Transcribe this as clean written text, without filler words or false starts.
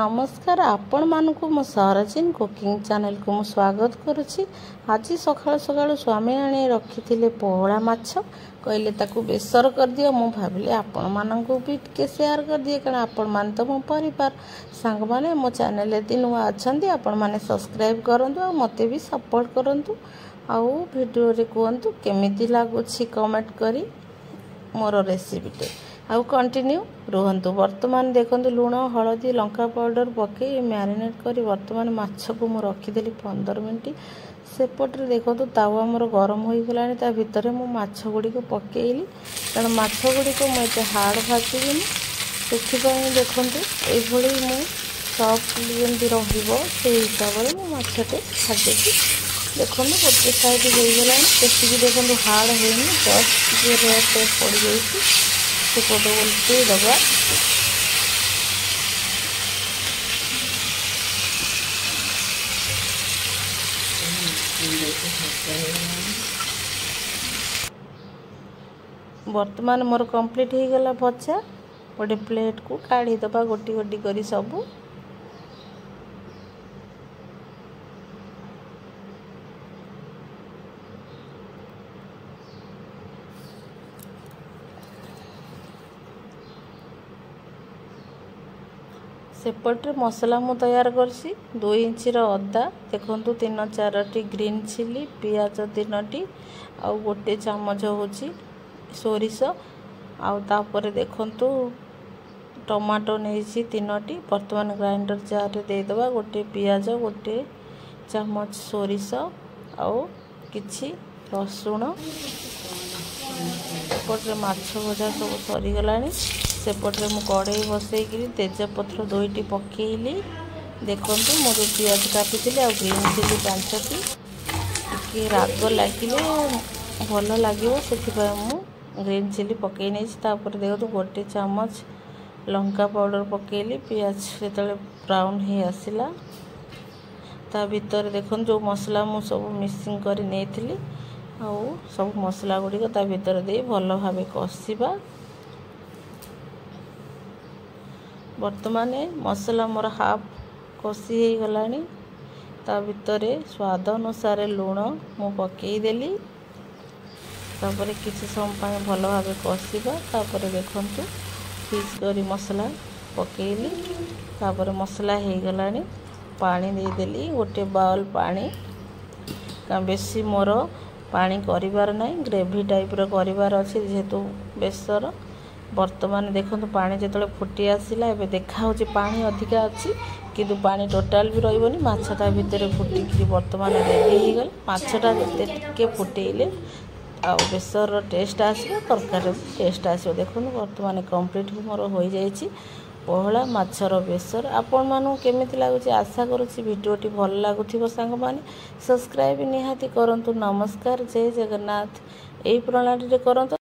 नमस्कार आपण मानकु मो सरचिन कुकिंग चैनल को मु स्वागत करुछि। आज सकाळ सकाळ स्वामी आनी रखिथिले पोहळा माछ कहले ताकू बेसर कर दियो। मु भाबिले आपण मानकु भी के शेयर कर दिए कारण आपण मान तो मो परिवार संग माने मो चैनल एति नुआ अछंती आपण माने सब्सक्राइब करंतु आ मते भी सपोर्ट करंतु आ वीडियो रे कोंतु केमिति लागुछि कमेंट करी मोर रेसिपी आउ कंटिन्यू रुहंतु। वर्तमान देखंतु लूण हलदी लंका पाउडर पके मैरिनेट करी वर्तमान माछ को मु रखिदेली 15 मिनिट। सेपटे देखंतु तावा मोर गरम हो गलानी ता भितर मु माछ गुडी को पकेइली कारण माछ गुडी को मते हार्ड भाजिबिनी सेथिबाई देखंतु ए भली मु सॉफ्ट जेंति रहिबो से हिसाब रे मु माछटे भाजिबी। देखंतु गोटे साइड हो गलानी सेति देखंतु हार्ड होइनी जस्ट जे रेट पड़ जाइछि सेपटे उल्टे दबा वर्तमान मोर कंप्लीट हो गला भजा गोटे प्लेट को काढ़ी दबा गोटी गोटी करी सबू। सेपटे मसला मु तैयार करसी 2 इंच अदा देखंतु 3-4 ग्रीन चिली पियाज 3टी आउ गोटे चामच होची सोरिष आउ तापर देखंतु टमाटो नेसी 3टी वर्तमान ग्राइंडर जार रे दे दबा गोटे पियाज गोटे चामच सोरिष आउ किछि लसुण। सेपटे माछ भजा सब सरी गलानी सेपटे मु कड़ाई बसई तेजपत्र 2टी पकेइली। देखंतु मोर पियाज काटिथिले आ ग्रीन चिली 5टी कि राग लागिले भल लागिवो सेथिबाय मु ग्रीन चिली पकई नै। तापर देखंतु गोटे चामच लंका पाउडर पकेइली। पियाज जेतले ब्राउन हे आसिला ता भीतर देखंतु जो मसला मु सब मिक्सिंग करी नेथिली आ सब मसला गुडी ता भीतर दे भल भाबे कसिबा। वर्तमान मसला मोर हाफ कसी हो गलानी ता भितर स्वाद अनुसार लूण मु पकई देली तापर किसी समय भल भाव कसिबा। तापर देखंतु पीस करी मसला पकेइली तापर मसला हो गलानी पानी दे देली गोटे बाउल पानी का बेसी मोर पानी करिवार नाही ग्रेवी टाइप रो करिवार अछि जेहेतु बेसर। वर्तमान देखंतु पानी जेतले फुटी आसिला एबे देखा होची पानी अधिका अछि किंतु पानी टोटल भी रहइबनी माछटा भितर फुटी कि वर्तमान रेडी हो गल। माछटा जते टिके फुटेइले आ बेसर रो टेस्ट आसीबो तरकारी टेस्ट आसीबो। देखंतु वर्तमान कंप्लीट मोर होई जाईची पोहळा माछर बेसर। आपण मानु केमिति लागुची आशा करूची वीडियोटी भल लागुथिबो। संग माने सब्सक्राइब निहाती करंतु। नमस्कार जय जगन्नाथ। एई प्रणाली रे करंतु।